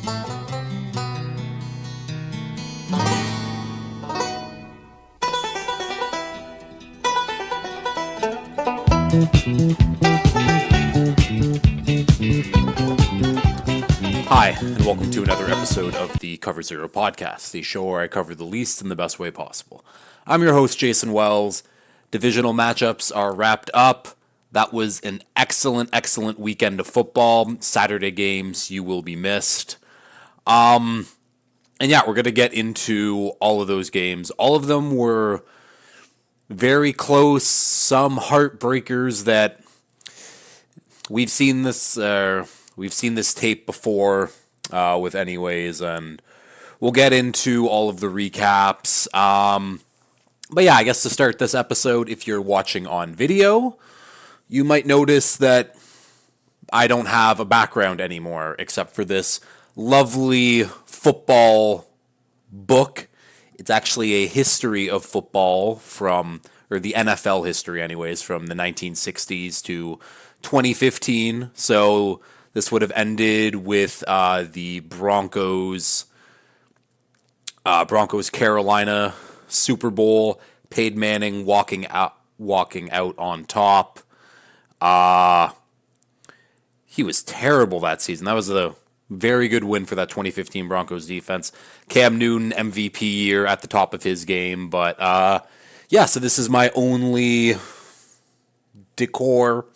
Hi, and welcome to another episode of the Cover Zero podcast, the show where I cover the least in the best way possible. I'm your host, Jason Wells. Divisional matchups are wrapped up. That was an excellent weekend of football. Saturday games, you will be missed. And yeah, we're going to get into all of those games. All of them were very close, some heartbreakers that we've seen this tape before with anyways, and we'll get into all of the recaps. But yeah, I guess to start this episode, if you're watching on video, you might notice that I don't have a background anymore except for this lovely football book. It's actually a history of football or the NFL history anyways, from the 1960s to 2015. So this would have ended with the Broncos Carolina Super Bowl. Peyton Manning walking out on top. He was terrible that season. That was a very good win for that 2015 Broncos defense. Cam Newton MVP year at the top of his game, but yeah. So this is my only decor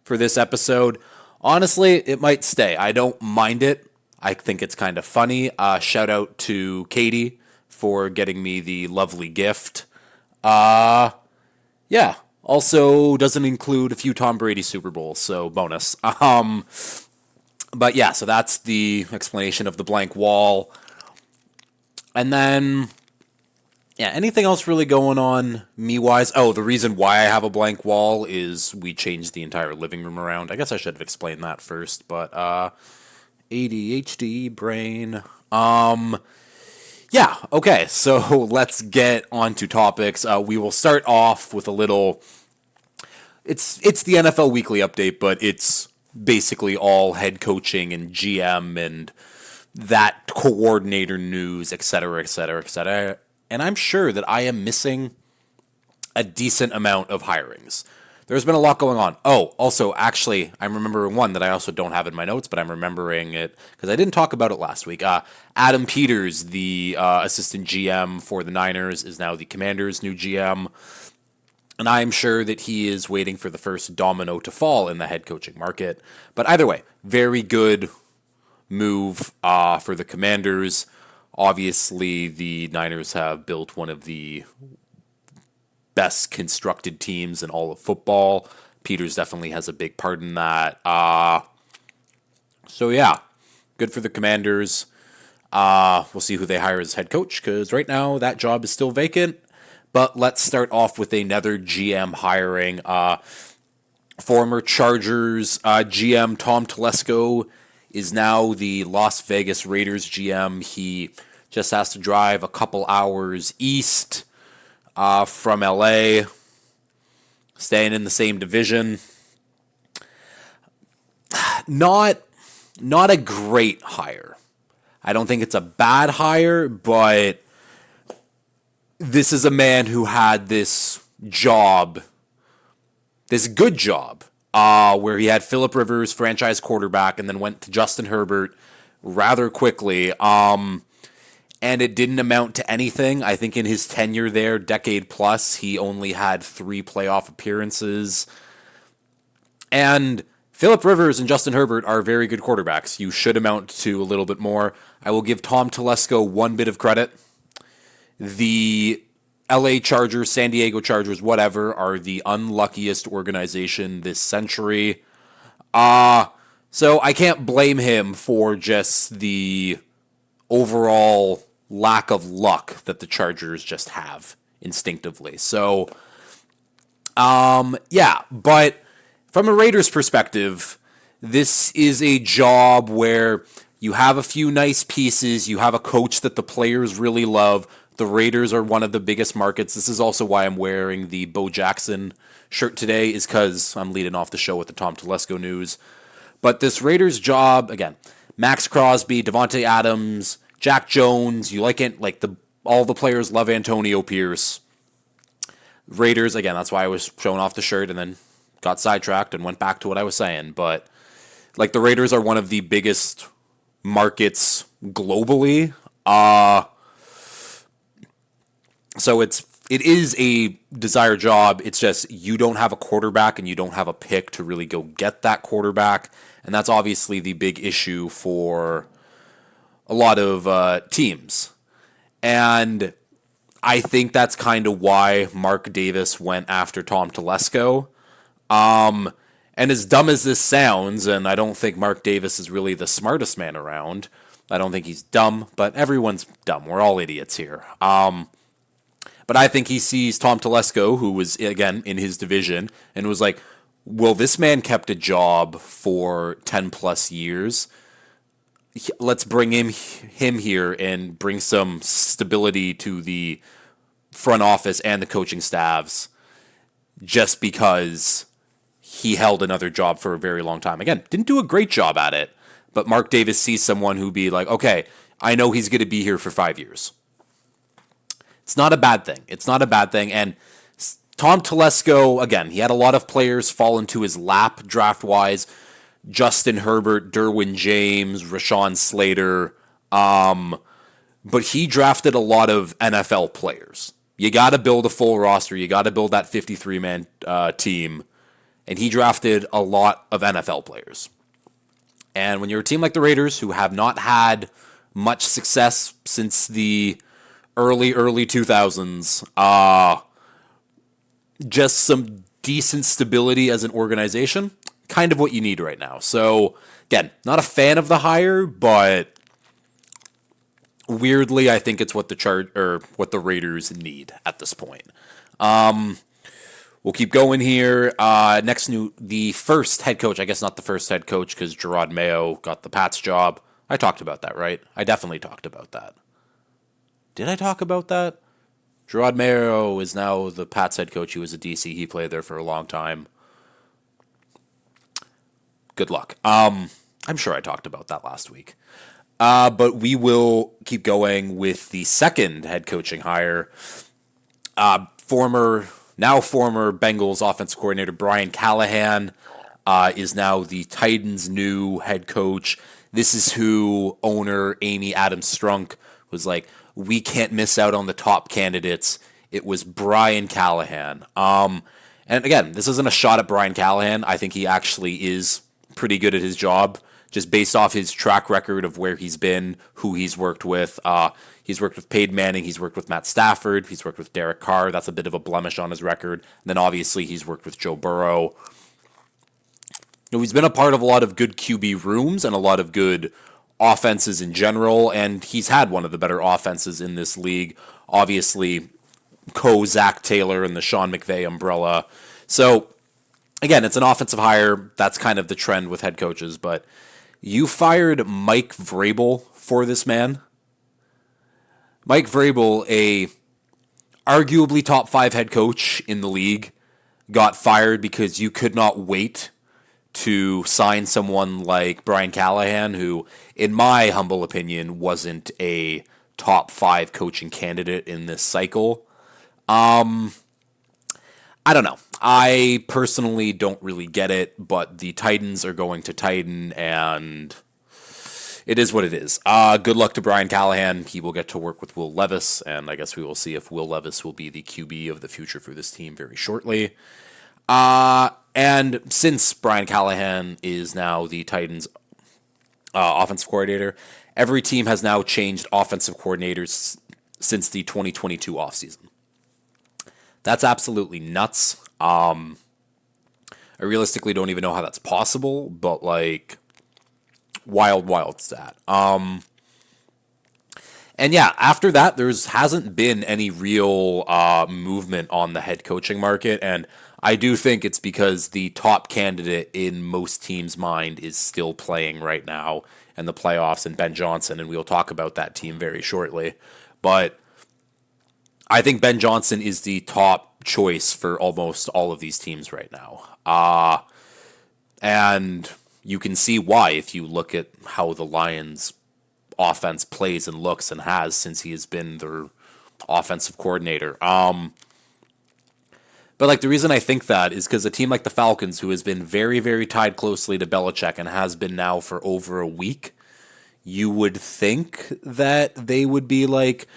for this episode. Honestly, it might stay. I don't mind it. I think it's kind of funny. Shout out to Katie for getting me the lovely gift. Yeah. Also doesn't include a few Tom Brady Super Bowls, so bonus. But yeah, so that's the explanation of the blank wall. And then, yeah, anything else really going on me-wise? Oh, the reason why I have a blank wall is we changed the entire living room around. I guess I should have explained that first, but ADHD brain. Yeah, okay, so let's get on to topics. We will start off with a little... It's the NFL Weekly Update, but it's basically all head coaching and GM and that coordinator news, etc., etc., etc. And I'm sure that I am missing a decent amount of hirings. There's been a lot going on. Oh, also, actually, I'm remembering one that I also don't have in my notes, but I'm remembering it because I didn't talk about it last week. Adam Peters, the assistant GM for the Niners, is now the Commanders' new GM. And I'm sure that he is waiting for the first domino to fall in the head coaching market. But either way, very good move for the Commanders. Obviously, the Niners have built one of the best constructed teams in all of football. Peters definitely has a big part in that. So yeah, good for the Commanders. We'll see who they hire as head coach, because right now that job is still vacant. But let's start off with another GM hiring. Former Chargers GM Tom Telesco is now the Las Vegas Raiders GM. He just has to drive a couple hours east from LA, staying in the same division. Not a great hire. I don't think it's a bad hire, but this is a man who had this good job, where he had Phillip Rivers, franchise quarterback, and then went to Justin Herbert rather quickly. And it didn't amount to anything. I think in his tenure there, decade plus, he only had 3 playoff appearances. And Phillip Rivers and Justin Herbert are very good quarterbacks. You should amount to a little bit more. I will give Tom Telesco one bit of credit. The LA Chargers, San Diego Chargers, whatever, are the unluckiest organization this century. So I can't blame him for just the overall lack of luck that the Chargers just have instinctively. So, yeah, but from a Raiders perspective, this is a job where you have a few nice pieces, you have a coach that the players really love. The Raiders are one of the biggest markets. This is also why I'm wearing the Bo Jackson shirt today, is because I'm leading off the show with the Tom Telesco news. But this Raiders job, again, Max Crosby, Devontae Adams, Jack Jones. You like it? All the players love Antonio Pierce. Raiders, again, that's why I was showing off the shirt and then got sidetracked and went back to what I was saying. But the Raiders are one of the biggest markets globally. So it is a desired job. It's just you don't have a quarterback and you don't have a pick to really go get that quarterback. And that's obviously the big issue for a lot of teams. And I think that's kind of why Mark Davis went after Tom Telesco. And as dumb as this sounds, and I don't think Mark Davis is really the smartest man around. I don't think he's dumb, but everyone's dumb. We're all idiots here. But I think he sees Tom Telesco, who was, again, in his division, and was like, well, this man kept a job for 10 plus years. Let's bring him here and bring some stability to the front office and the coaching staffs just because he held another job for a very long time. Again, didn't do a great job at it, but Mark Davis sees someone who be like, okay, I know he's going to be here for 5 years. It's not a bad thing. It's not a bad thing. And Tom Telesco, again, he had a lot of players fall into his lap draft-wise. Justin Herbert, Derwin James, Rashawn Slater. But he drafted a lot of NFL players. You got to build a full roster. You got to build that 53-man team. And he drafted a lot of NFL players. And when you're a team like the Raiders, who have not had much success since the early 2000s, just some decent stability as an organization, kind of what you need right now. So, again, not a fan of the hire, but weirdly, I think it's what the Raiders need at this point. We'll keep going here. The first head coach, I guess not the first head coach because Gerard Mayo got the Pats job. I talked about that, right? I definitely talked about that. Did I talk about that? Gerard Mayo is now the Pats head coach. He was a DC. He played there for a long time. Good luck. I'm sure I talked about that last week. But we will keep going with the second head coaching hire. Former Bengals offensive coordinator Brian Callahan is now the Titans' new head coach. This is who owner Amy Adams Strunk was like, we can't miss out on the top candidates. It was Brian Callahan. And again, this isn't a shot at Brian Callahan. I think he actually is pretty good at his job, just based off his track record of where he's been, who he's worked with. He's worked with Peyton Manning. He's worked with Matt Stafford. He's worked with Derek Carr. That's a bit of a blemish on his record. And then obviously he's worked with Joe Burrow. He's been a part of a lot of good QB rooms and a lot of good offenses in general, and he's had one of the better offenses in this league. Obviously, Zach Taylor and the Sean McVay umbrella. So, again, it's an offensive hire. That's kind of the trend with head coaches. But you fired Mike Vrabel for this man. Mike Vrabel, a arguably top 5 head coach in the league, got fired because you could not wait to sign someone like Brian Callahan, who, in my humble opinion, wasn't a top 5 coaching candidate in this cycle. I don't know. I personally don't really get it, but the Titans are going to Titan, and it is what it is. Good luck to Brian Callahan. He will get to work with Will Levis, and I guess we will see if Will Levis will be the QB of the future for this team very shortly. And since Brian Callahan is now the Titans' offensive coordinator, every team has now changed offensive coordinators since the 2022 offseason. That's absolutely nuts. I realistically don't even know how that's possible, but wild stat. And yeah, after that, hasn't been any real movement on the head coaching market, and I do think it's because the top candidate in most teams' mind is still playing right now in the playoffs, and Ben Johnson, and we'll talk about that team very shortly. But I think Ben Johnson is the top choice for almost all of these teams right now. And you can see why if you look at how the Lions offense plays and looks and has since he has been their offensive coordinator. But like the reason I think that is because a team like the Falcons, who has been very, very tied closely to Belichick and has been now for over a week, you would think that they would be like,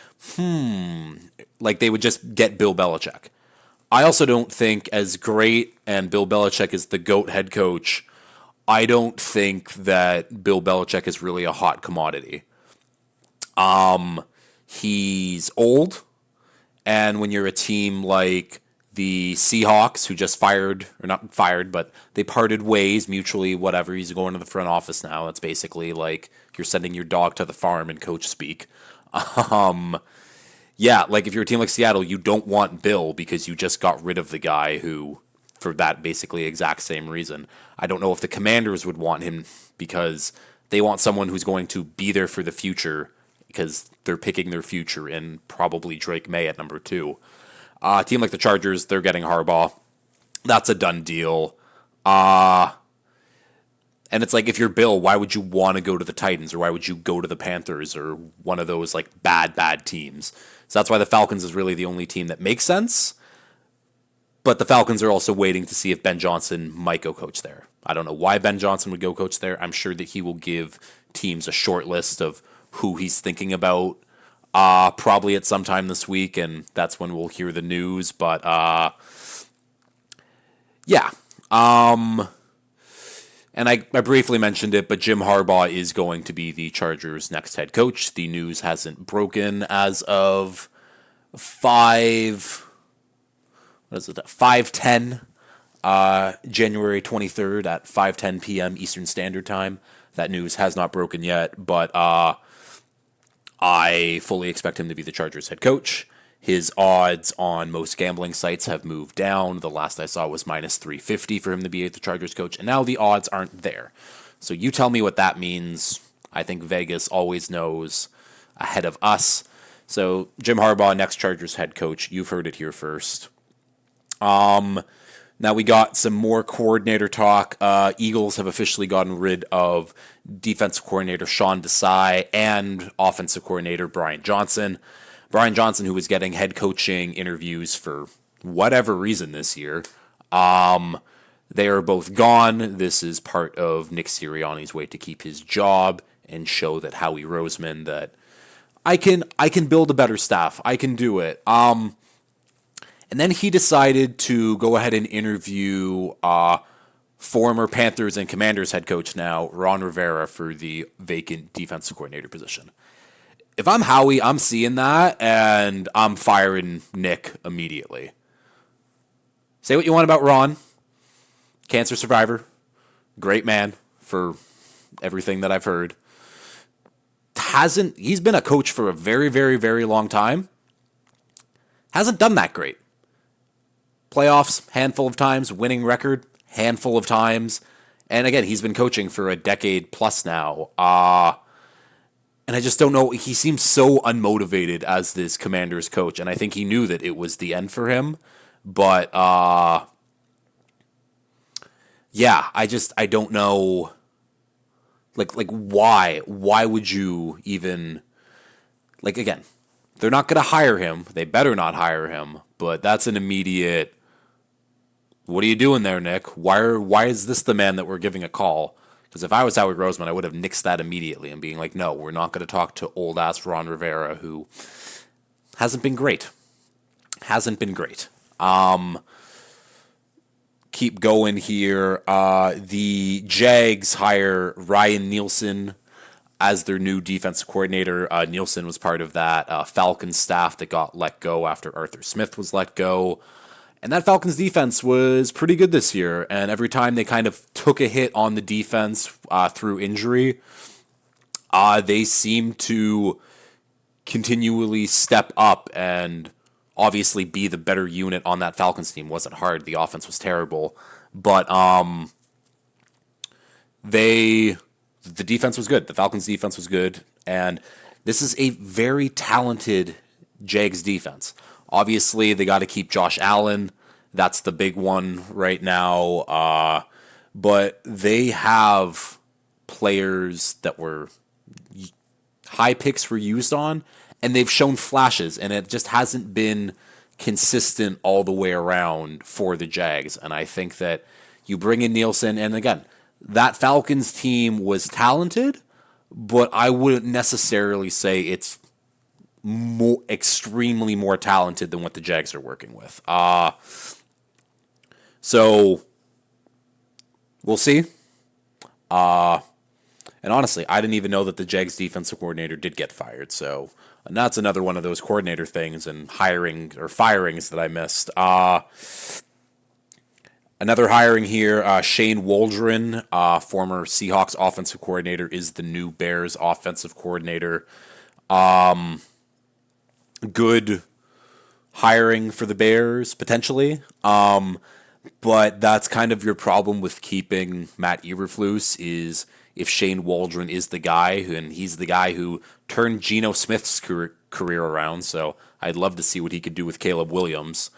like they would just get Bill Belichick. I also don't think, as great and Bill Belichick is the GOAT head coach, I don't think that Bill Belichick is really a hot commodity. He's old, and when you're a team like the Seahawks, who just fired, or not fired, but they parted ways mutually, whatever, he's going to the front office now. That's basically like you're sending your dog to the farm in coach speak. Yeah, like if you're a team like Seattle, you don't want Bill because you just got rid of the guy who, for that basically exact same reason. I don't know if the Commanders would want him because they want someone who's going to be there for the future because they're picking their future in probably Drake May at number 2. A team like the Chargers, they're getting Harbaugh. That's a done deal. And it's like, if you're Bill, why would you want to go to the Titans or why would you go to the Panthers or one of those like bad teams? So that's why the Falcons is really the only team that makes sense. But the Falcons are also waiting to see if Ben Johnson might go coach there. I don't know why Ben Johnson would go coach there. I'm sure that he will give teams a short list of who he's thinking about probably at some time this week, and that's when we'll hear the news. But yeah. And I briefly mentioned it, but Jim Harbaugh is going to be the Chargers' next head coach. The news hasn't broken as of 5:10, January 23rd at 5:10 p.m. Eastern Standard Time. That news has not broken yet, but I fully expect him to be the Chargers' head coach. His odds on most gambling sites have moved down. The last I saw was minus 350 for him to be the Chargers coach, and now the odds aren't there. So you tell me what that means. I think Vegas always knows ahead of us. So Jim Harbaugh, next Chargers head coach. You've heard it here first. Now we got some more coordinator talk. Eagles have officially gotten rid of defensive coordinator Sean Desai and offensive coordinator Brian Johnson. Brian Johnson, who was getting head coaching interviews for whatever reason this year, they are both gone. This is part of Nick Sirianni's way to keep his job and show that Howie Roseman that I can build a better staff. I can do it. And then he decided to go ahead and interview former Panthers and Commanders head coach now, Ron Rivera, for the vacant defensive coordinator position. If I'm Howie, I'm seeing that, and I'm firing Nick immediately. Say what you want about Ron. Cancer survivor. Great man for everything that I've heard. He's been a coach for a very, very, very long time. Hasn't done that great. Playoffs, handful of times. Winning record, handful of times. And again, he's been coaching for a decade plus now. And I just don't know. He seems so unmotivated as this Commanders coach, and I think he knew that it was the end for him. But yeah, I don't know. Like why? Why would you even? Like again, they're not going to hire him. They better not hire him. But that's an immediate. What are you doing there, Nick? Why is this the man that we're giving a call? Because if I was Howie Roseman, I would have nixed that immediately and being like, no, we're not going to talk to old-ass Ron Rivera, who hasn't been great. Keep going here. The Jags hire Ryan Nielsen as their new defensive coordinator. Nielsen was part of that Falcons staff that got let go after Arthur Smith was let go. And that Falcons defense was pretty good this year. And every time they kind of took a hit on the defense through injury, they seemed to continually step up and obviously be the better unit on that Falcons team. It wasn't hard. The offense was terrible. But the defense was good. The Falcons defense was good. And this is a very talented Jags defense. Obviously, they got to keep Josh Allen. That's the big one right now. but they have players that were high picks were used on, and they've shown flashes, and it just hasn't been consistent all the way around for the Jags. And I think that you bring in Nielsen, and again, that Falcons team was talented, but I wouldn't necessarily say it's extremely more talented than what the Jags are working with. So we'll see. And honestly, I didn't even know that the Jags defensive coordinator did get fired. So, and that's another one of those coordinator things and hiring or firings that I missed. Another hiring here, Shane Waldron, former Seahawks offensive coordinator, is the new Bears offensive coordinator. Good hiring for the Bears, potentially. But that's kind of your problem with keeping Matt Eberflus is if Shane Waldron is the guy, and he's the guy who turned Geno Smith's career around, so I'd love to see what he could do with Caleb Williams.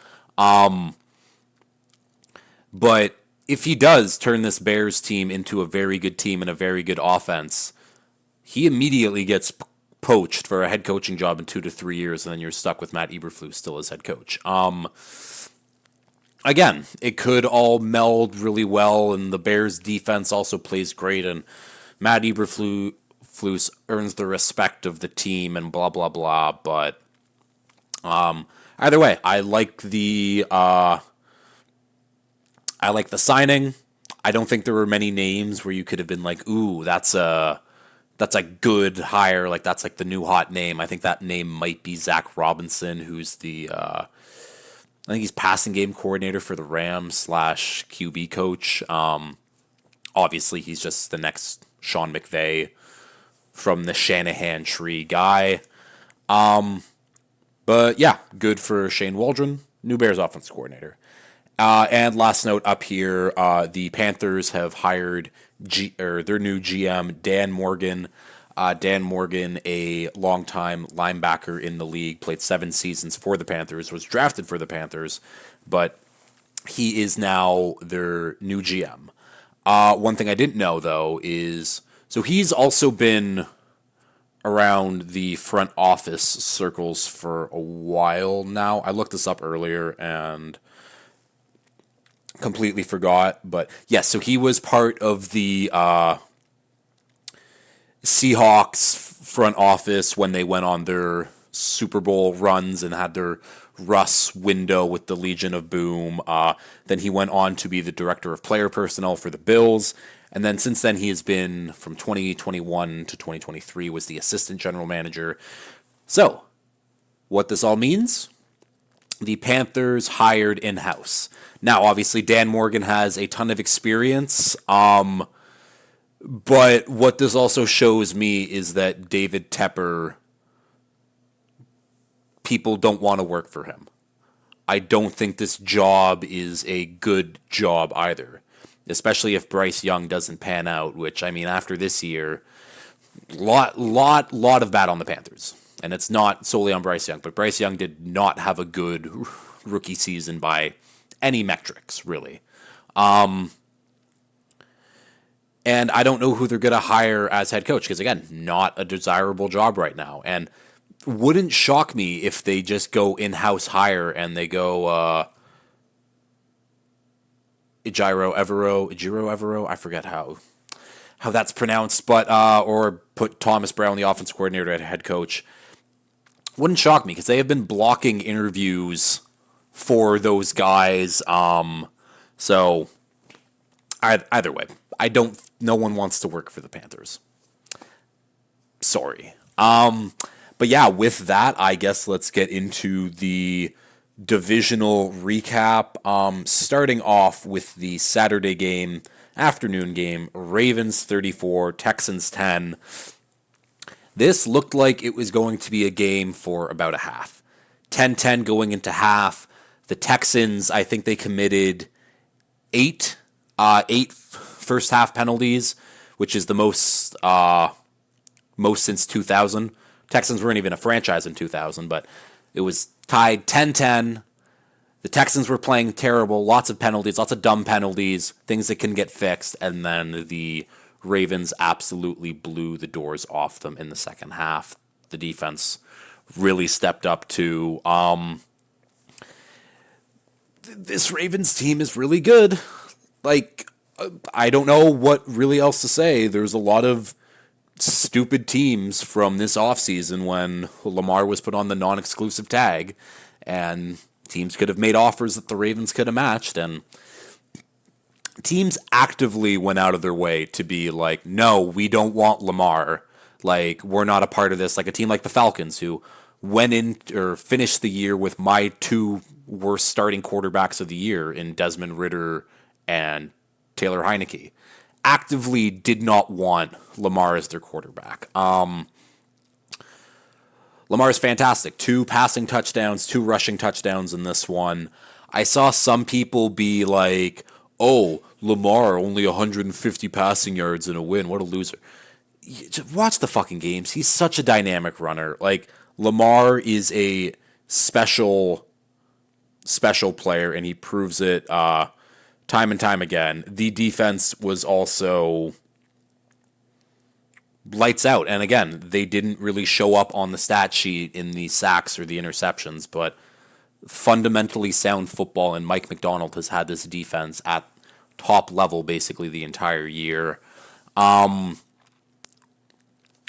But if he does turn this Bears team into a very good team and a very good offense, he immediately gets poached for a head coaching job in 2 to 3 years, and then you're stuck with Matt Eberflus still as head coach. Again, it could all meld really well, and the Bears' defense also plays great, and Matt Eberflus earns the respect of the team, and blah blah blah. But either way, I like the signing. I don't think there were many names where you could have been like, "Ooh, that's a good hire." Like that's like the new hot name. I think that name might be Zach Robinson, who's the I think he's passing game coordinator for the Rams / QB coach. Obviously, he's just the next Sean McVay from the Shanahan tree guy. But yeah, good for Shane Waldron, new Bears offensive coordinator. And last note up here, the Panthers have hired their new GM, Dan Morgan. Dan Morgan, a longtime linebacker in the league, played 7 seasons for the Panthers, was drafted for the Panthers, but he is now their new GM. One thing I didn't know, though, is so he's also been around the front office circles for a while now. I looked this up earlier and completely forgot, but yes, so he was part of the Seahawks front office when they went on their Super Bowl runs and had their Russ window with the Legion of Boom. Then he went on to be the director of player personnel for the Bills. And then since then he has been, from 2021 to 2023, was the assistant general manager. So, what this all means? The Panthers hired in-house. Now, obviously, Dan Morgan has a ton of experience. But what this also shows me is that David Tepper, people don't want to work for him. I don't think this job is a good job either, especially if Bryce Young doesn't pan out, which, I mean, after this year, lot of bad on the Panthers. And it's not solely on Bryce Young, but Bryce Young did not have a good rookie season by any metrics, really. And I don't know who they're going to hire as head coach because, again, not a desirable job right now. And wouldn't shock me if they just go in-house hire and they go Ejiro Evero, I forget how that's pronounced, but or put Thomas Brown, the offensive coordinator, at head coach. Wouldn't shock me because they have been blocking interviews for those guys. So either way, no one wants to work for the Panthers. Sorry. But yeah, with that, I guess let's get into the divisional recap. Starting off with the Saturday game, afternoon game, Ravens 34, Texans 10. This looked like it was going to be a game for about a half. 10-10 going into half. The Texans, I think they committed eight first half penalties, which is the most since 2000. Texans weren't even a franchise in 2000, but it was tied 10-10. The Texans were playing terrible, lots of penalties, lots of dumb penalties, things that can get fixed, and then the Ravens absolutely blew the doors off them in the second half. The defense really stepped up to this Ravens team is really good. Like, I don't know what really else to say. There's a lot of stupid teams from this offseason when Lamar was put on the non-exclusive tag, and teams could have made offers that the Ravens could have matched, and teams actively went out of their way to be like, no, we don't want Lamar. Like, we're not a part of this. Like a team like the Falcons, who went in or finished the year with my two worst starting quarterbacks of the year in Desmond Ridder and Taylor Heineke, actively did not want Lamar as their quarterback. Lamar is fantastic. 2 passing touchdowns, 2 rushing touchdowns in this one. I saw some people be like, oh, Lamar, only 150 passing yards in a win. What a loser. Just watch the fucking games. He's such a dynamic runner. Like, Lamar is a special player, and he proves it time and time again. The defense was also lights out. And again, they didn't really show up on the stat sheet in the sacks or the interceptions, but fundamentally sound football, and Mike McDonald has had this defense at top level basically the entire year. And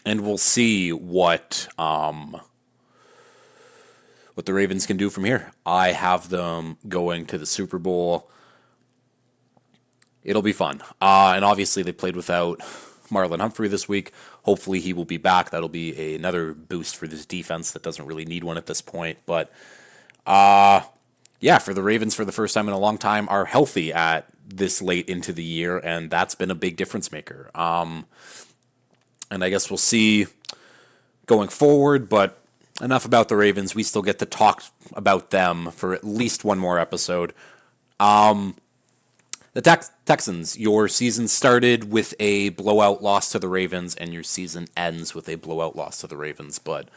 we'll see what the Ravens can do from here. I have them going to the Super Bowl. It'll be fun. And obviously they played without Marlon Humphrey this week. Hopefully he will be back. That'll be another boost for this defense that doesn't really need one at this point. But yeah, for the Ravens, for the first time in a long time, are healthy at this late into the year, and that's been a big difference maker. And I guess we'll see going forward, but enough about the Ravens. We still get to talk about them for at least one more episode. The Texans, your season started with a blowout loss to the Ravens, and your season ends with a blowout loss to the Ravens. But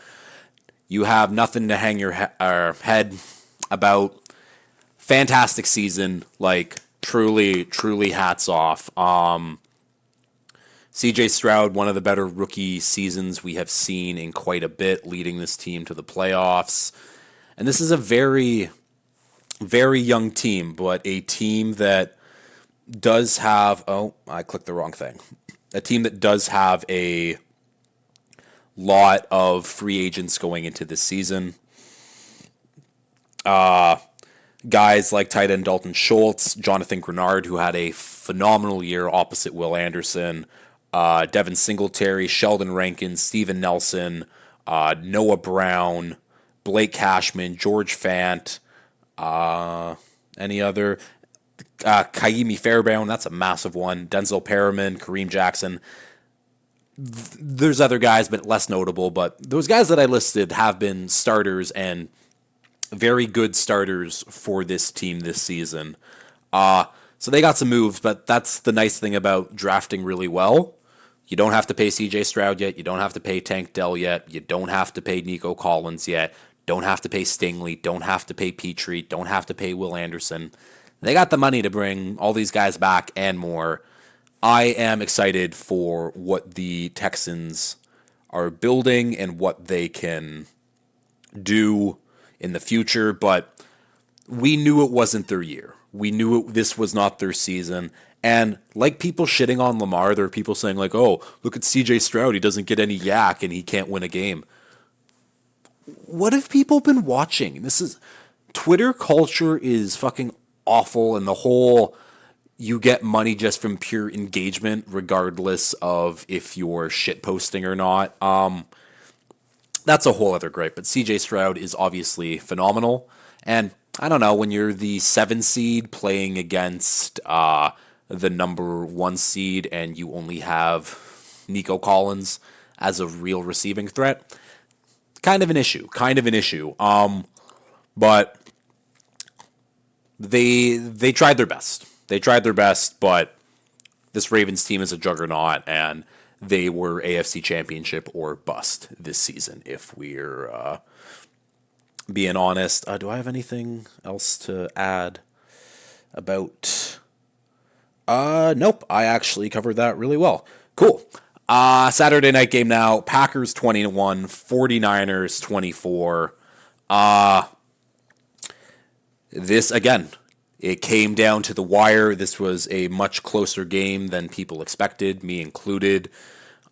you have nothing to hang your head about. Fantastic season, like truly, truly hats off. CJ Stroud, one of the better rookie seasons we have seen in quite a bit, leading this team to the playoffs. And this is a very, very young team, but a team that does have... Oh, I clicked the wrong thing. A team that does have a lot of free agents going into this season. Guys like tight end Dalton Schultz, Jonathan Grenard, who had a phenomenal year opposite Will Anderson, Devin Singletary, Sheldon Rankin, Steven Nelson, Noah Brown, Blake Cashman, George Fant, any other... Kaimi Fairbairn, that's a massive one. Denzel Perriman, Kareem Jackson. There's other guys, but less notable. But those guys that I listed have been starters and very good starters for this team this season. So they got some moves, but that's the nice thing about drafting really well. You don't have to pay CJ Stroud yet. You don't have to pay Tank Dell yet. You don't have to pay Nico Collins yet. Don't have to pay Stingley. Don't have to pay Petrie. Don't have to pay Will Anderson. They got the money to bring all these guys back and more. I am excited for what the Texans are building and what they can do in the future, but we knew it wasn't their year. We knew this was not their season. And like people shitting on Lamar, there are people saying like, oh, look at CJ Stroud. He doesn't get any yak and he can't win a game. What have people been watching? Twitter culture is fucking awful, and the whole you get money just from pure engagement regardless of if you're shit posting or not. That's a whole other gripe, but CJ Stroud is obviously phenomenal, and I don't know, when you're the 7 seed playing against the number 1 seed and you only have Nico Collins as a real receiving threat, kind of an issue. But They tried their best. But this Ravens team is a juggernaut, and they were AFC Championship or bust this season if we're being honest. Do I have anything else to add about? Nope. I actually covered that really well. Cool. Saturday night game now. Packers 20-1, 49ers 24. This, again, it came down to the wire. This was a much closer game than people expected, me included.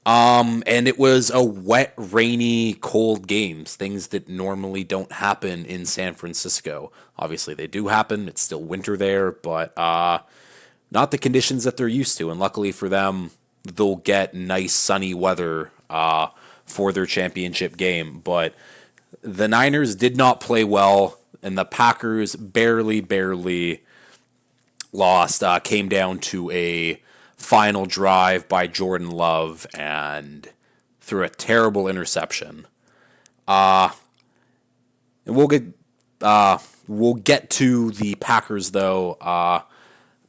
And it was a wet, rainy, cold games, things that normally don't happen in San Francisco. Obviously, they do happen. It's still winter there, but not the conditions that they're used to. And luckily for them, they'll get nice, sunny weather for their championship game. But the Niners did not play well, and the Packers barely lost. Came down to a final drive by Jordan Love and threw a terrible interception. And we'll get to the Packers though.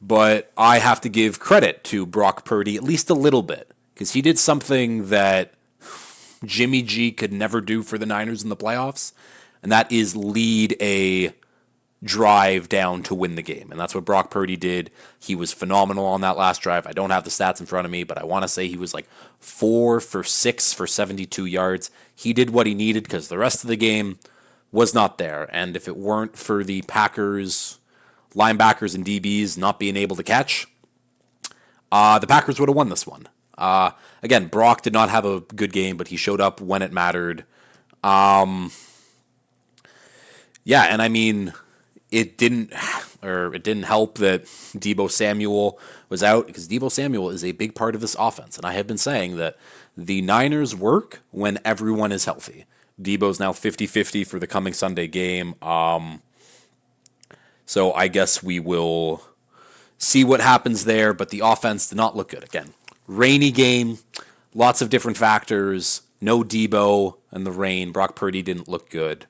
But I have to give credit to Brock Purdy at least a little bit because he did something that Jimmy G could never do for the Niners in the playoffs, and that is lead a drive down to win the game. And that's what Brock Purdy did. He was phenomenal on that last drive. I don't have the stats in front of me, but I want to say he was like 4 for 6 for 72 yards. He did what he needed because the rest of the game was not there. And if it weren't for the Packers linebackers and DBs not being able to catch, the Packers would have won this one. Again, Brock did not have a good game, but he showed up when it mattered. Yeah, and I mean, it didn't help that Deebo Samuel was out because Deebo Samuel is a big part of this offense. And I have been saying that the Niners work when everyone is healthy. Deebo's now 50-50 for the coming Sunday game. So I guess we will see what happens there. But the offense did not look good. Again, rainy game, lots of different factors. No Deebo and the rain. Brock Purdy didn't look good.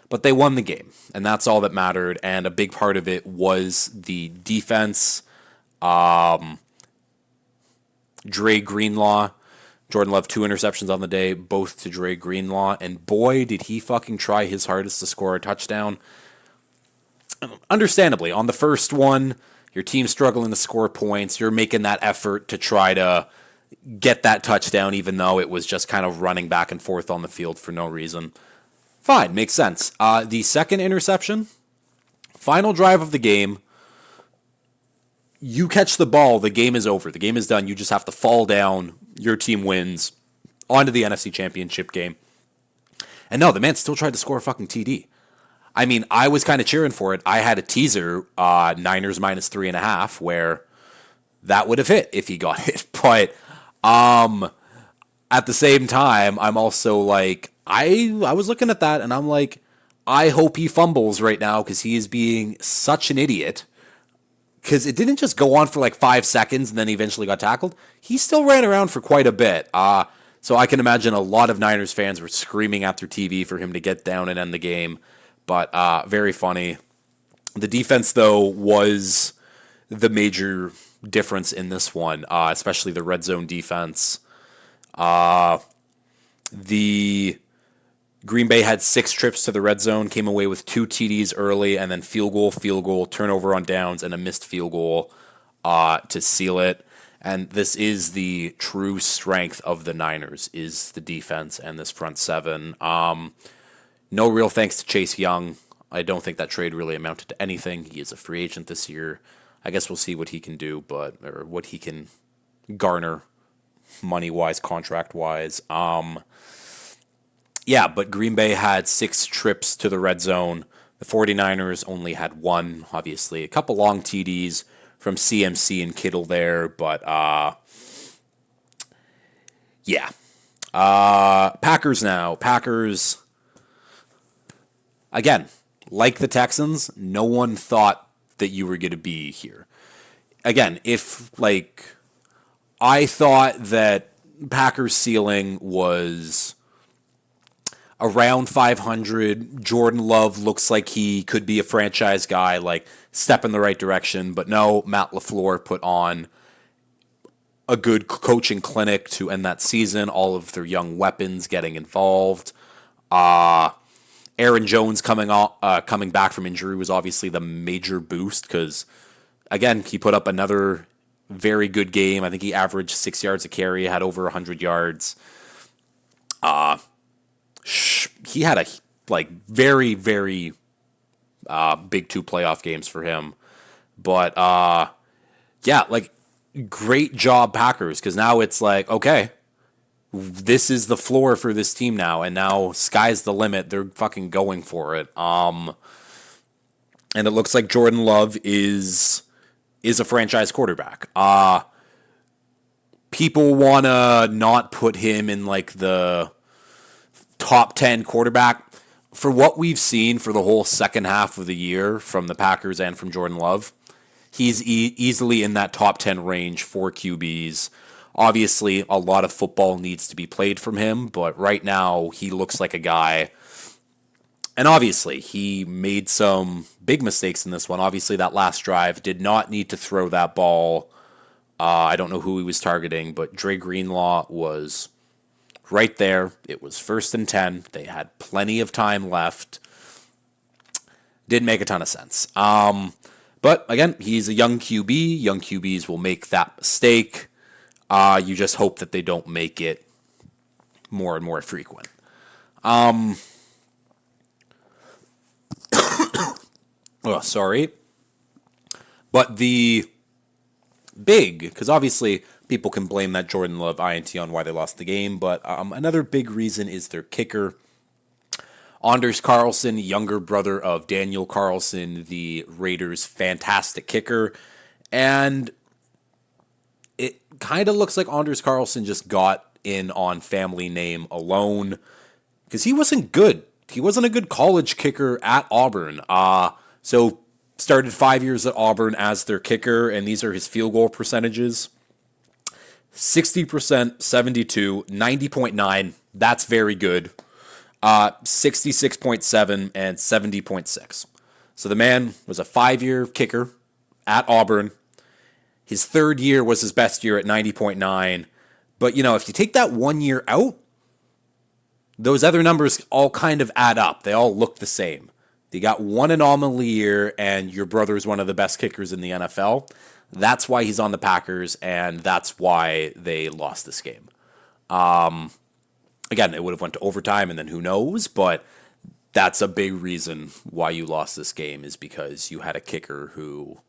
But they won the game, and that's all that mattered. And a big part of it was the defense. Dre Greenlaw, Jordan Love, 2 interceptions on the day, both to Dre Greenlaw. And boy, did he fucking try his hardest to score a touchdown. Understandably, on the first one, your team's struggling to score points. You're making that effort to try to get that touchdown, even though it was just kind of running back and forth on the field for no reason. Fine, makes sense. The second interception, final drive of the game, you catch the ball, the game is over. The game is done. You just have to fall down. Your team wins. On to the NFC Championship game. And no, the man still tried to score a fucking TD. I mean, I was kind of cheering for it. I had a teaser, Niners minus 3.5, where that would have hit if he got it. But at the same time, I'm also like, I was looking at that and I'm like, I hope he fumbles right now because he is being such an idiot. Because it didn't just go on for like 5 seconds and then he eventually got tackled. He still ran around for quite a bit. So I can imagine a lot of Niners fans were screaming at their TV for him to get down and end the game. But very funny. The defense, though, was the major difference in this one, especially the red zone defense. The Green Bay had 6 trips to the red zone, came away with 2 TDs early, and then field goal, turnover on downs, and a missed field goal to seal it. And this is the true strength of the Niners, is the defense and this front seven. No real thanks to Chase Young. I don't think that trade really amounted to anything. He is a free agent this year. I guess we'll see what he can do, or what he can garner money-wise, contract-wise. Yeah, but Green Bay had 6 trips to the red zone. The 49ers only had 1, obviously. A couple long TDs from CMC and Kittle there, but yeah. Packers now. Packers, again, like the Texans, no one thought that you were going to be here. Again, I thought that Packers' ceiling was around 500. Jordan Love looks like he could be a franchise guy, like step in the right direction. But no, Matt LaFleur put on a good coaching clinic to end that season. All of their young weapons getting involved. Aaron Aaron Jones coming back from injury was obviously the major boost because, again, he put up another very good game. I think he averaged 6 yards a carry, had over 100 yards. He had a very, very big 2 playoff games for him. But yeah, great job Packers, because now it's like, okay, this is the floor for this team now, and now sky's the limit. They're fucking going for it. And it looks like Jordan Love is a franchise quarterback. People want to not put him in the top 10 quarterback. For what we've seen for the whole second half of the year from the Packers and from Jordan Love, he's easily in that top 10 range for QBs. Obviously, a lot of football needs to be played from him, but right now he looks like a guy. And obviously, he made some big mistakes in this one. Obviously, that last drive did not need to throw that ball. I don't know who he was targeting, but Dre Greenlaw was right there. It was 1st and 10. They had plenty of time left. Didn't make a ton of sense. But again, he's a young QB. Young QBs will make that mistake. You just hope that they don't make it more and more frequent. Oh, sorry. But the because obviously people can blame that Jordan Love INT on why they lost the game, but another big reason is their kicker. Anders Carlson, younger brother of Daniel Carlson, the Raiders' fantastic kicker. And it kind of looks like Anders Carlson just got in on family name alone, because he wasn't good. He wasn't a good college kicker at Auburn. So started 5 years at Auburn as their kicker, and these are his field goal percentages. 60%, 72, 90.9. That's very good. 66.7 and 70.6. So the man was a 5-year kicker at Auburn. His third year was his best year at 90.9. But, if you take that 1 year out, those other numbers all kind of add up. They all look the same. You got one anomaly year, and your brother is one of the best kickers in the NFL. That's why he's on the Packers, and that's why they lost this game. Again, it would have went to overtime, and then who knows, but that's a big reason why you lost this game, is because you had a kicker who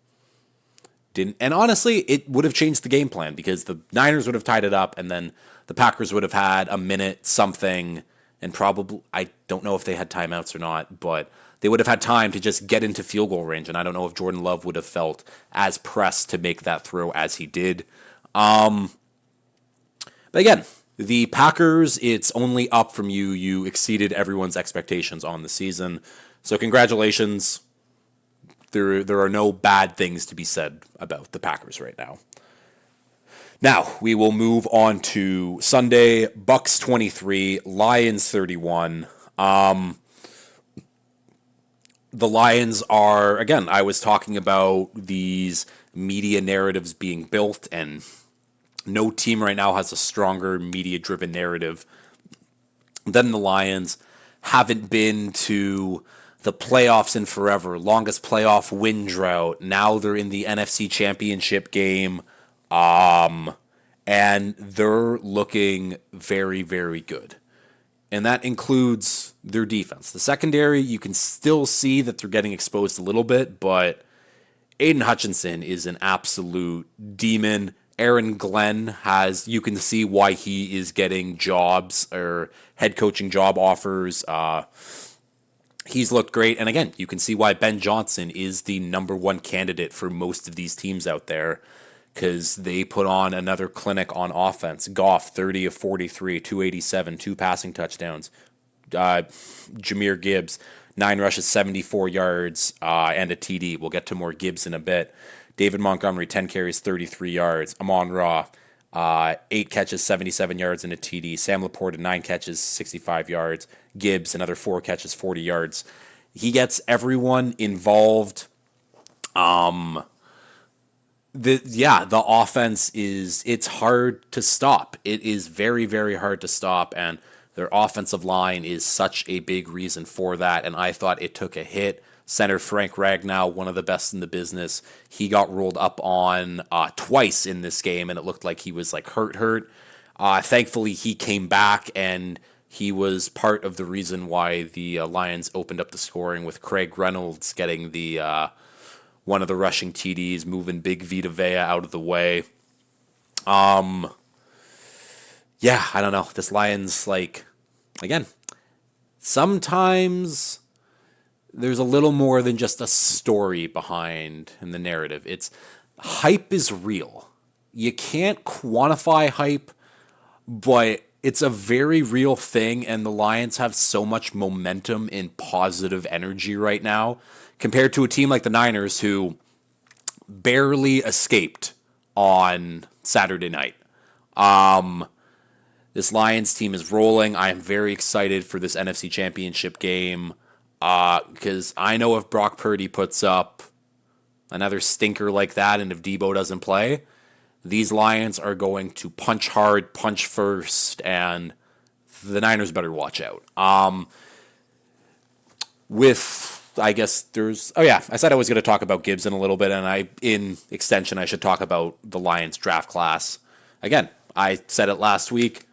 didn't. And honestly, it would have changed the game plan, because the Niners would have tied it up, and then the Packers would have had a minute something, and probably, I don't know if they had timeouts or not, but they would have had time to just get into field goal range, and I don't know if Jordan Love would have felt as pressed to make that throw as he did. But again, the Packers, it's only up from you. You exceeded everyone's expectations on the season. So congratulations. There are no bad things to be said about the Packers right now. Now, we will move on to Sunday. Bucks 23, Lions 31. The Lions are, again, I was talking about these media narratives being built, and no team right now has a stronger media-driven narrative than the Lions. Haven't been to the playoffs in forever. Longest playoff win drought. Now they're in the NFC Championship game. And they're looking very, very good. And that includes their defense. The secondary, you can still see that they're getting exposed a little bit, but Aiden Hutchinson is an absolute demon. Aaron Glenn you can see why he is getting jobs or head coaching job offers. He's looked great. And again, you can see why Ben Johnson is the number one candidate for most of these teams out there, because they put on another clinic on offense. Goff, 30 of 43, 287, 2 passing touchdowns. Jahmyr Gibbs, 9 rushes, 74 yards, and a TD. We'll get to more Gibbs in a bit. David Montgomery, 10 carries, 33 yards. Amon-Ra, 8 catches, 77 yards, and a TD. Sam Laporta, 9 catches, 65 yards. Gibbs, another 4 catches, 40 yards. He gets everyone involved. The offense it's hard to stop. It is very, very hard to stop. And Their offensive line is such a big reason for that, and I thought it took a hit. Center Frank Ragnow, one of the best in the business, he got rolled up on twice in this game, and it looked like he was like hurt. Thankfully, he came back, and he was part of the reason why the Lions opened up the scoring with Craig Reynolds getting the one of the rushing TDs, moving Big Vita Vea out of the way. Yeah, I don't know. This Lions, like, again, sometimes there's a little more than just a story behind in the narrative. It's hype is real. You can't quantify hype, but it's a very real thing, and the Lions have so much momentum and positive energy right now compared to a team like the Niners who barely escaped on Saturday night. This Lions team is rolling. I am very excited for this NFC Championship game because I know if Brock Purdy puts up another stinker like that and if Debo doesn't play, these Lions are going to punch hard, punch first, and the Niners better watch out. I guess I said I was going to talk about Gibbs in a little bit, and in extension, I should talk about the Lions draft class. Again, I said it last week.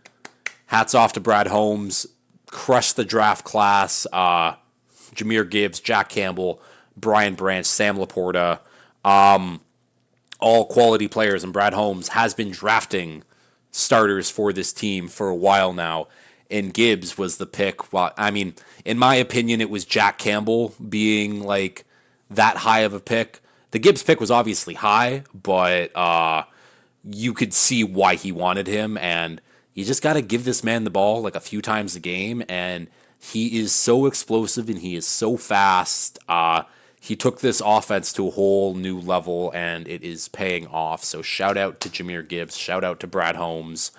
Hats off to Brad Holmes. Crushed the draft class. Jahmyr Gibbs, Jack Campbell, Brian Branch, Sam Laporta. All quality players, and Brad Holmes has been drafting starters for this team for a while now, and Gibbs was the pick. Well, I mean, in my opinion, it was Jack Campbell being like that high of a pick. The Gibbs pick was obviously high, but you could see why he wanted him, and you just got to give this man the ball like a few times a game, and he is so explosive and he is so fast. He took this offense to a whole new level, and it is paying off. So shout out to Jahmyr Gibbs. Shout out to Brad Holmes.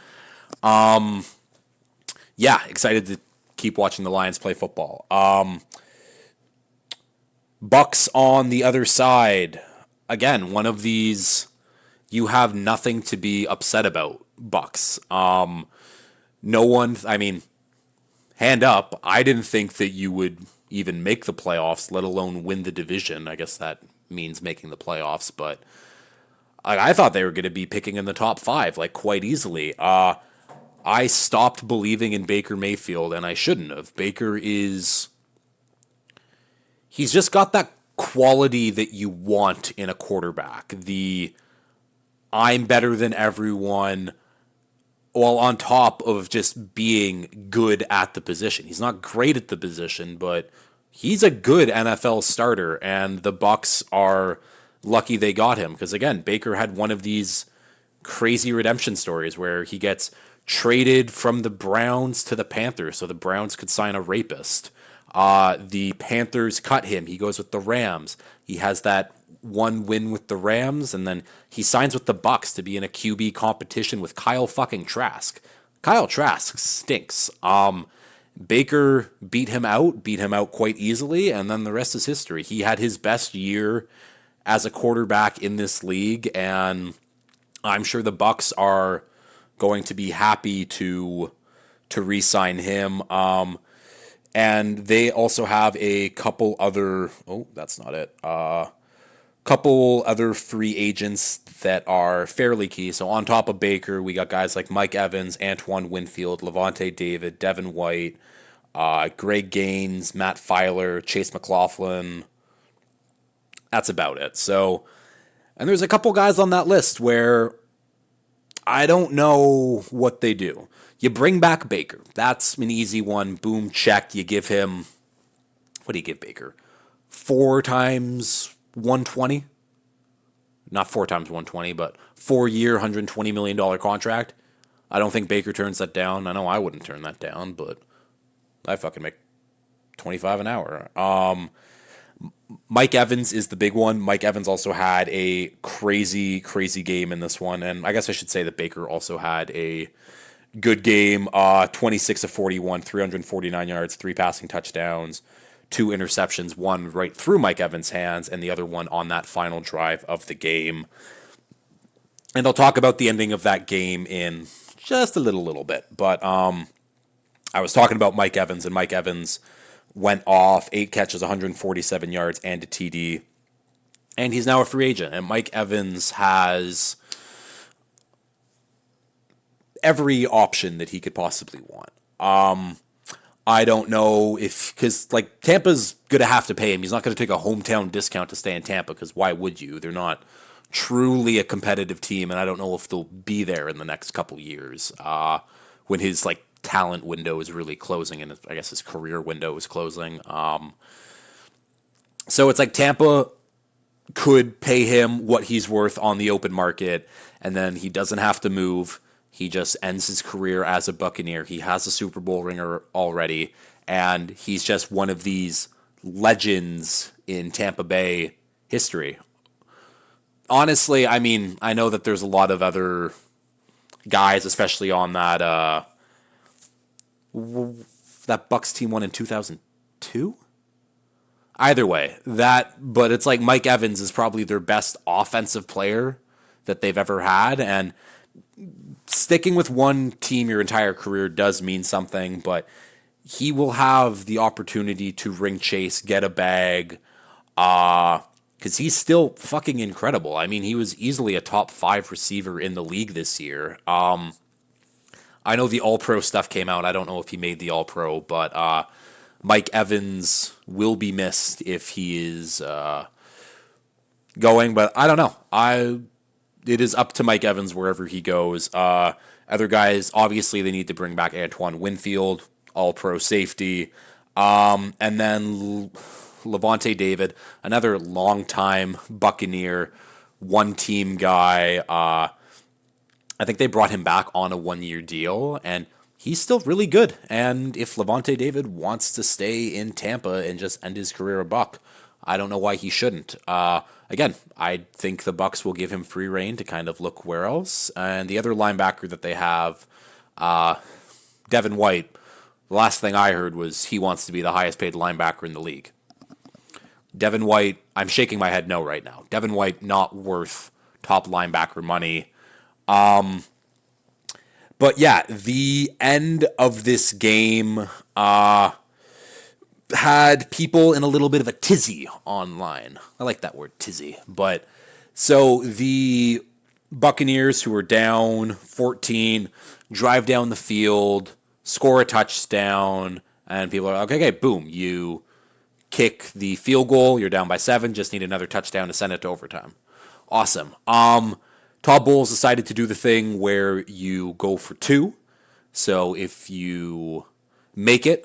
Yeah, excited to keep watching the Lions play football. Bucks on the other side. Again, one of these you have nothing to be upset about, Bucks. No one, I mean, hand up, I didn't think that you would even make the playoffs, let alone win the division. I guess that means making the playoffs, but I thought they were going to be picking in the top 5, like, quite easily. I stopped believing in Baker Mayfield, and I shouldn't have. He's just got that quality that you want in a quarterback. The I'm better than everyone, while on top of just being good at the position. He's not great at the position, but he's a good NFL starter, and the Bucks are lucky they got him because, again, Baker had one of these crazy redemption stories where he gets traded from the Browns to the Panthers so the Browns could sign a rapist. The Panthers cut him. He goes with the Rams. He has that one win with the Rams, and then he signs with the Bucks to be in a QB competition with Kyle fucking Trask. Kyle Trask stinks. Baker beat him out quite easily, and then the rest is history. He had his best year as a quarterback in this league, and I'm sure the Bucks are going to be happy to re-sign him. And they also have a couple other couple other free agents that are fairly key. So on top of Baker, we got guys like Mike Evans, Antoine Winfield, Levante David, Devin White, Greg Gaines, Matt Filer, Chase McLaughlin. That's about it. So, and there's a couple guys on that list where I don't know what they do. You bring back Baker. That's an easy one. Boom, check. You give him, what do you give Baker? 4 times 120? Not 4 times 120, but 4-year, $120 million contract. I don't think Baker turns that down. I know I wouldn't turn that down, but I fucking make $25 an hour. Mike Evans is the big one. Mike Evans also had a crazy, crazy game in this one, and I guess I should say that Baker also had a good game. 26 of 41, 349 yards, 3 passing touchdowns, 2 interceptions, one right through Mike Evans' hands, and the other one on that final drive of the game. And I'll talk about the ending of that game in just a little bit. But I was talking about Mike Evans, and Mike Evans went off 8 catches, 147 yards, and a TD. And he's now a free agent. And Mike Evans has every option that he could possibly want. I don't know if, because like Tampa's going to have to pay him. He's not going to take a hometown discount to stay in Tampa, because why would you? They're not truly a competitive team, and I don't know if they'll be there in the next couple years when his like talent window is really closing, and I guess his career window is closing. So it's like Tampa could pay him what he's worth on the open market, and then he doesn't have to move. He just ends his career as a Buccaneer. He has a Super Bowl ringer already, and he's just one of these legends in Tampa Bay history. Honestly, I mean, I know that there's a lot of other guys, especially on that that Bucks team won in 2002. Either way, but it's like Mike Evans is probably their best offensive player that they've ever had, and sticking with one team your entire career does mean something, but he will have the opportunity to ring chase, get a bag, because he's still fucking incredible. I mean, he was easily a top 5 receiver in the league this year. I know the All-Pro stuff came out. I don't know if he made the All-Pro, but Mike Evans will be missed if he is going, but I don't know. It is up to Mike Evans wherever he goes. Other guys, obviously, they need to bring back Antoine Winfield, All-Pro safety, and then Levante David, another longtime Buccaneer, one-team guy. I think they brought him back on a 1-year deal, and he's still really good. And if Levante David wants to stay in Tampa and just end his career a Buck, I don't know why he shouldn't. Again, I think the Bucks will give him free reign to kind of look where else. And the other linebacker that they have, Devin White, the last thing I heard was he wants to be the highest paid linebacker in the league. Devin White, I'm shaking my head no right now. Devin White not worth top linebacker money. But yeah, the end of this game had people in a little bit of a tizzy online. I like that word, tizzy. But so the Buccaneers, who were down 14, drive down the field, score a touchdown, and people are like, okay, boom, you kick the field goal, you're down by 7, just need another touchdown to send it to overtime. Awesome. Todd Bowles decided to do the thing where you go for 2. So if you make it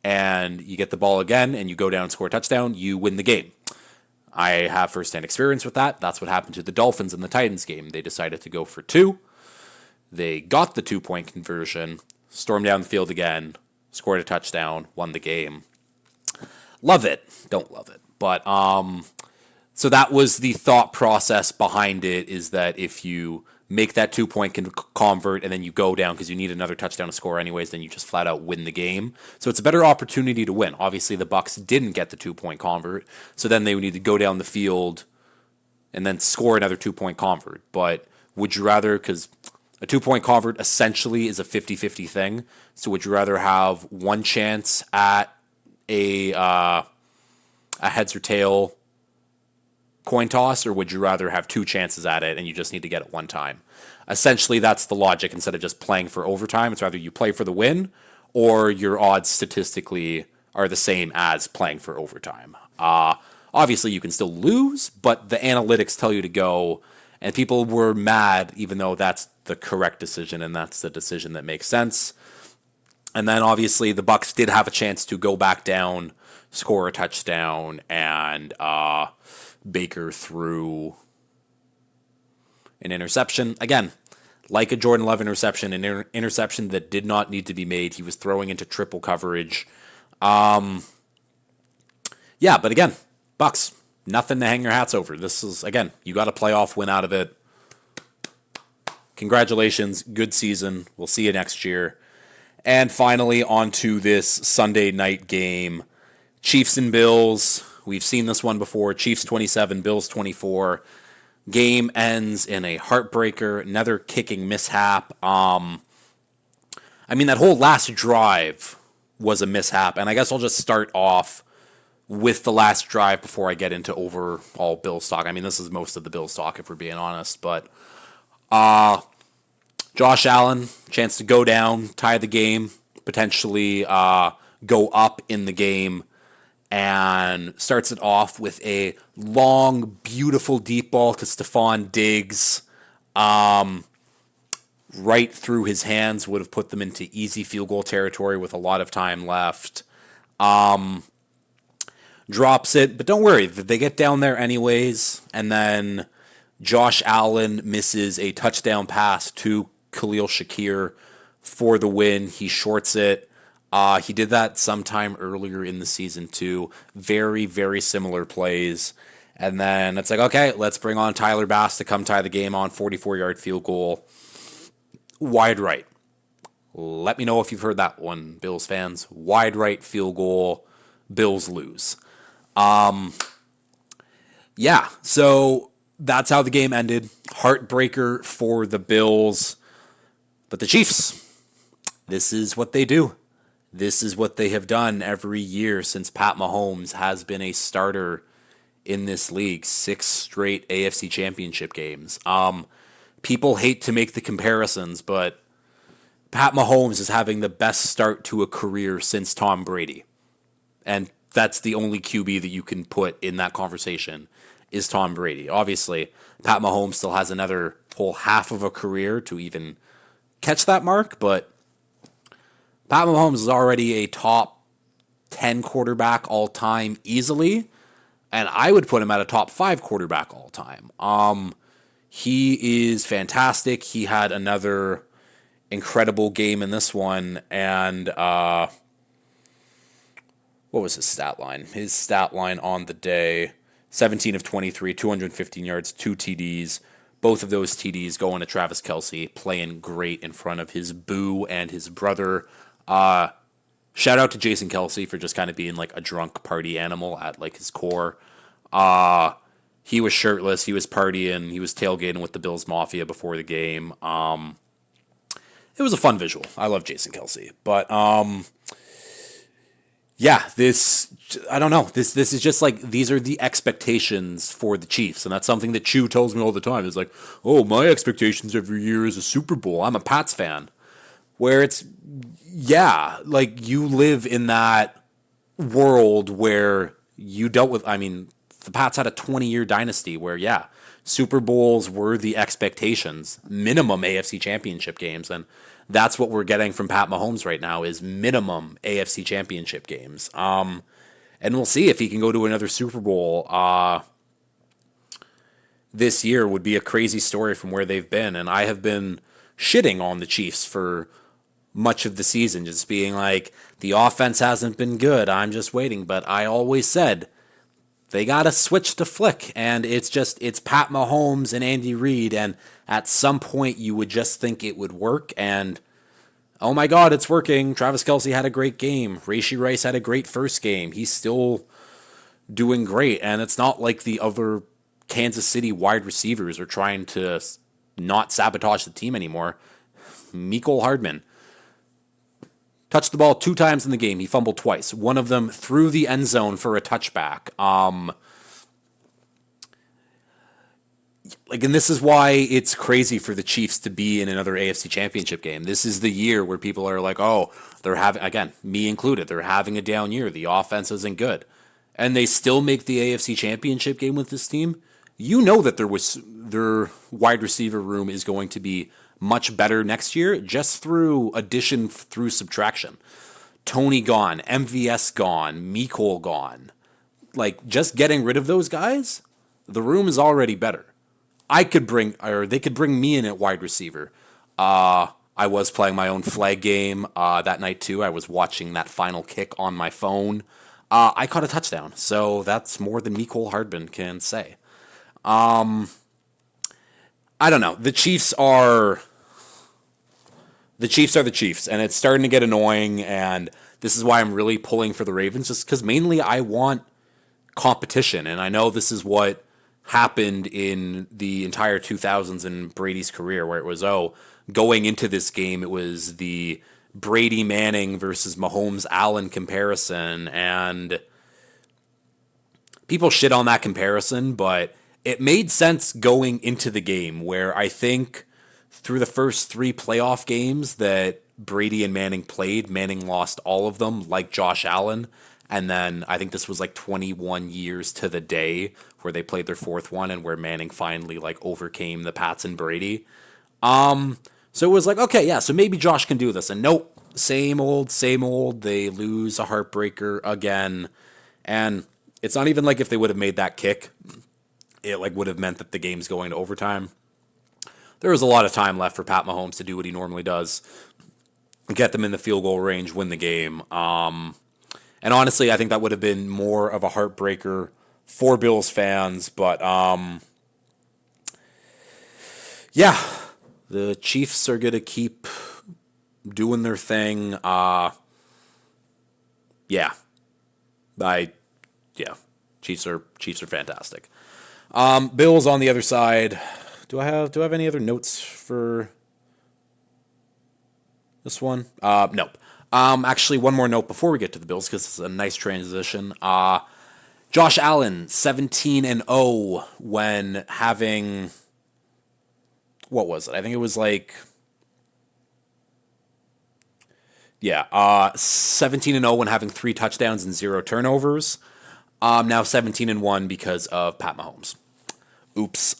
and you get the ball again and you go down and score a touchdown, you win the game. I have firsthand experience with that. That's what happened to the Dolphins in the Titans game. They decided to go for 2. They got the 2-point conversion, stormed down the field again, scored a touchdown, won the game. Love it. Don't love it. But so that was the thought process behind it, is that if you make that 2-point convert and then you go down because you need another touchdown to score anyways, then you just flat out win the game. So it's a better opportunity to win. Obviously, the Bucks didn't get the 2-point convert, so then they would need to go down the field and then score another 2-point convert. But would you rather, because a 2-point convert essentially is a 50-50 thing, so would you rather have one chance at a heads or tail coin toss, or would you rather have 2 chances at it and you just need to get it one time? Essentially, that's the logic. Instead of just playing for overtime, it's rather you play for the win, or your odds statistically are the same as playing for overtime. Obviously, you can still lose, but the analytics tell you to go, and people were mad, even though that's the correct decision and that's the decision that makes sense. And then obviously the Bucks did have a chance to go back down, score a touchdown, and Baker threw an interception. Again, like a Jordan Love interception, an interception that did not need to be made. He was throwing into triple coverage. Yeah, but again, Bucks, nothing to hang your hats over. This is, again, you got a playoff win out of it. Congratulations, good season. We'll see you next year. And finally, on to this Sunday night game. Chiefs and Bills. We've seen this one before. Chiefs 27, Bills 24. Game ends in a heartbreaker, another kicking mishap. I mean, that whole last drive was a mishap, and I guess I'll just start off with the last drive before I get into overall Bills talk. I mean, this is most of the Bills talk, if we're being honest, but Josh Allen, chance to go down, tie the game, potentially go up in the game, and starts it off with a long, beautiful deep ball to Stephon Diggs. Right through his hands, would have put them into easy field goal territory with a lot of time left. Drops it, but don't worry, they get down there anyways, and then Josh Allen misses a touchdown pass to Khalil Shakir for the win. He shorts it. He did that sometime earlier in the season too. Very, very similar plays. And then it's like, okay, let's bring on Tyler Bass to come tie the game on 44-yard field goal. Wide right. Let me know if you've heard that one, Bills fans. Wide right field goal. Bills lose. Yeah, so that's how the game ended. Heartbreaker for the Bills. But the Chiefs, this is what they do. This is what they have done every year since Pat Mahomes has been a starter in this league. 6 straight AFC Championship games. People hate to make the comparisons, but Pat Mahomes is having the best start to a career since Tom Brady. And that's the only QB that you can put in that conversation is Tom Brady. Obviously, Pat Mahomes still has another whole half of a career to even catch that mark, but Pat Mahomes is already a top 10 quarterback all time easily, and I would put him at a top 5 quarterback all time. He is fantastic. He had another incredible game in this one, and what was his stat line? His stat line on the day, 17 of 23, 215 yards, 2 TDs. Both of those TDs going to Travis Kelce, playing great in front of his boo and his brother. Shout out to Jason Kelce for just kind of being like a drunk party animal at like his core. He was shirtless, he was partying, he was tailgating with the Bills Mafia before the game. It was a fun visual. I love Jason Kelce. But yeah, I don't know. This is just like, these are the expectations for the Chiefs. And that's something that Chew tells me all the time. It's like, oh, my expectations every year is a Super Bowl. I'm a Pats fan. Where it's, yeah, like you live in that world where you dealt with, I mean, the Pats had a 20-year dynasty where, yeah, Super Bowls were the expectations, minimum AFC Championship games, and that's what we're getting from Pat Mahomes right now is minimum AFC Championship games. And we'll see if he can go to another Super Bowl. This year would be a crazy story from where they've been, and I have been shitting on the Chiefs for much of the season, just being like, the offense hasn't been good, I'm just waiting, but I always said, they got to switch to flick, and it's Pat Mahomes and Andy Reid, and at some point you would just think it would work, and oh my God, it's working. Travis Kelce had a great game. Rashee Rice had a great first game. He's still doing great, and it's not like the other Kansas City wide receivers are trying to not sabotage the team anymore. Mecole Hardman touched the ball 2 times in the game. He fumbled twice. One of them through the end zone for a touchback. And this is why it's crazy for the Chiefs to be in another AFC Championship game. This is the year where people are like, oh, they're having, again, me included, they're having a down year. The offense isn't good. And they still make the AFC Championship game with this team. You know that their wide receiver room is going to be much better next year just through addition, through subtraction. Tony gone, MVS gone, Mecole gone. Like, just getting rid of those guys, the room is already better. They could bring me in at wide receiver. I was playing my own flag game that night too. I was watching that final kick on my phone. I caught a touchdown, so that's more than Mecole Hardman can say. I don't know. The Chiefs are the Chiefs, and it's starting to get annoying, and this is why I'm really pulling for the Ravens, just because mainly I want competition, and I know this is what happened in the entire 2000s in Brady's career, where it was, going into this game, it was the Brady Manning versus Mahomes Allen comparison, and people shit on that comparison, but it made sense going into the game, where I think through the first three playoff games that Brady and Manning played, Manning lost all of them, like Josh Allen. And then I think this was like 21 years to the day where they played their fourth one and where Manning finally like overcame the Pats and Brady. So it was like, okay, yeah, so maybe Josh can do this. And nope, same old, same old. They lose a heartbreaker again. And it's not even like if they would have made that kick, it like would have meant that the game's going to overtime. There was a lot of time left for Pat Mahomes to do what he normally does, get them in the field goal range, win the game. And honestly, I think that would have been more of a heartbreaker for Bills fans. But yeah, the Chiefs are going to keep doing their thing. Yeah, yeah, Chiefs are fantastic. Bills on the other side. Do I have any other notes for this one? Nope. Actually, one more note before we get to the Bills, because it's a nice transition. Josh Allen, 17-0 when having, what was it? I think it was like, yeah, 17-0 when having 3 touchdowns and 0 turnovers. Now 17-1 because of Pat Mahomes. Oops.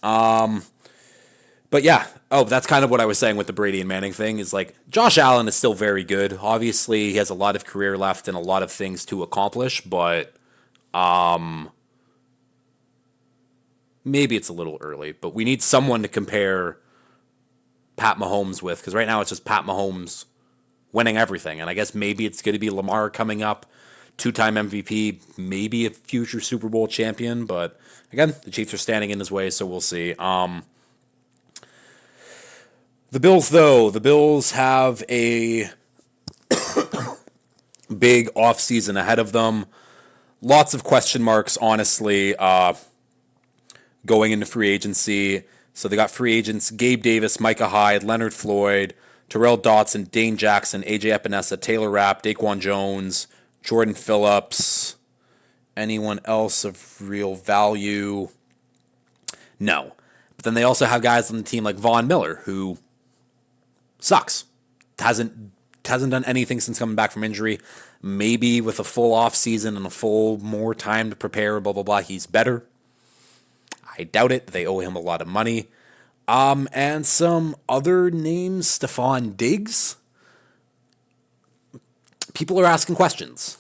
But yeah, that's kind of what I was saying with the Brady and Manning thing, is like Josh Allen is still very good. Obviously, he has a lot of career left and a lot of things to accomplish, but maybe it's a little early. But we need someone to compare Pat Mahomes with, because right now it's just Pat Mahomes winning everything. And I guess maybe it's going to be Lamar coming up, 2-time MVP, maybe a future Super Bowl champion. But again, the Chiefs are standing in his way, so we'll see. The Bills, though, the Bills have a big offseason ahead of them. Lots of question marks, honestly, going into free agency. So they got free agents Gabe Davis, Micah Hyde, Leonard Floyd, Terrell Dotson, Dane Jackson, AJ Epinesa, Taylor Rapp, Daquan Jones, Jordan Phillips. Anyone else of real value? No. But then they also have guys on the team like Von Miller, who sucks. Hasn't done anything since coming back from injury. Maybe with a full off season and a full more time to prepare, blah, blah, blah, he's better. I doubt it. They owe him a lot of money. And some other names, Stephon Diggs. People are asking questions.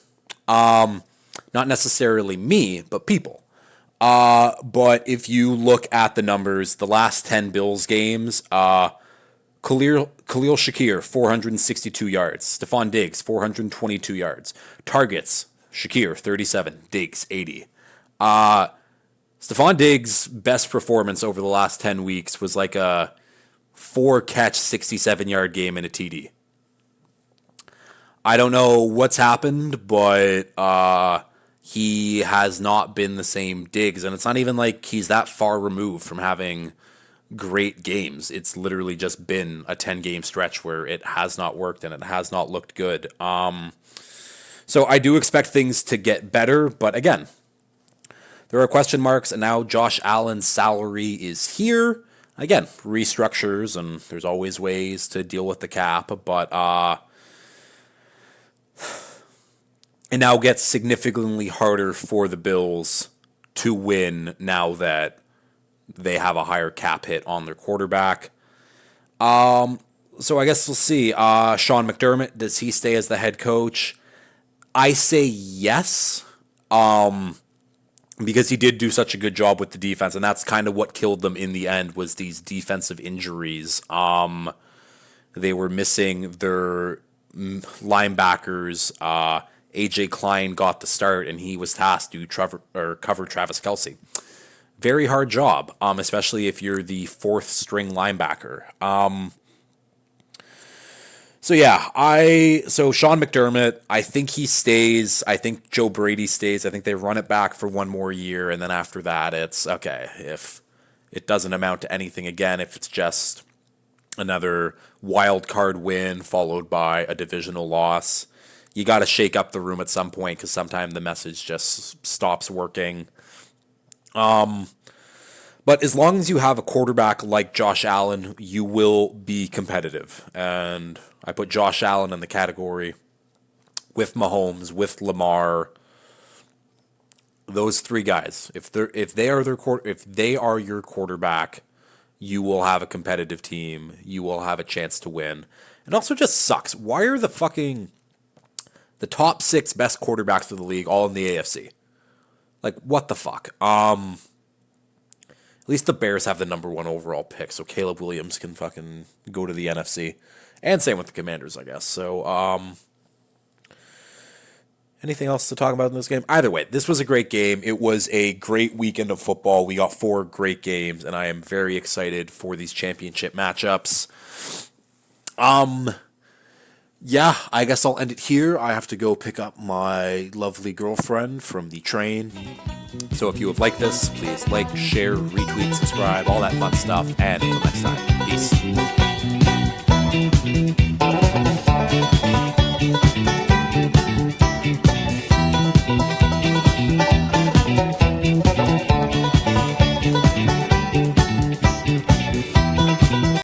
Not necessarily me, but people. But if you look at the numbers, the last 10 Bills games, Khalil Shakir, 462 yards. Stephon Diggs, 422 yards. Targets, Shakir, 37. Diggs, 80. Stephon Diggs' best performance over the last 10 weeks was like a 4-catch, 67-yard game in a TD. I don't know what's happened, but he has not been the same Diggs. And it's not even like he's that far removed from having great games. It's literally just been a 10-game stretch where it has not worked and it has not looked good. So I do expect things to get better, but again, there are question marks, and now Josh Allen's salary is here. Again, restructures, and there's always ways to deal with the cap, but it now gets significantly harder for the Bills to win now that they have a higher cap hit on their quarterback. So I guess we'll see. Sean McDermott, does he stay as the head coach? I say yes, because he did do such a good job with the defense, and that's kind of what killed them in the end, was these defensive injuries. They were missing their linebackers. AJ Klein got the start, and he was tasked to cover Travis Kelce. Very hard job, especially if you're the 4th string linebacker. So Sean McDermott, I think he stays. I think Joe Brady stays. I think they run it back for one more year, and then after that, it's okay. If it doesn't amount to anything again, if it's just another wild card win followed by a divisional loss. You got to shake up the room at some point because sometimes the message just stops working. But as long as you have a quarterback like Josh Allen, you will be competitive. And I put Josh Allen in the category with Mahomes, with Lamar. Those three guys, if they are your quarterback, you will have a competitive team. You will have a chance to win. It also just sucks. Why are the top 6 best quarterbacks of the league all in the AFC? Like, what the fuck? At least the Bears have the number 1 overall pick, so Caleb Williams can fucking go to the NFC. And same with the Commanders, I guess. So, anything else to talk about in this game? Either way, this was a great game. It was a great weekend of football. We got 4 great games, and I am very excited for these championship matchups. Yeah, I guess I'll end it here. I have to go pick up my lovely girlfriend from the train. So if you would like this, please like, share, retweet, subscribe, all that fun stuff. And until next time, peace.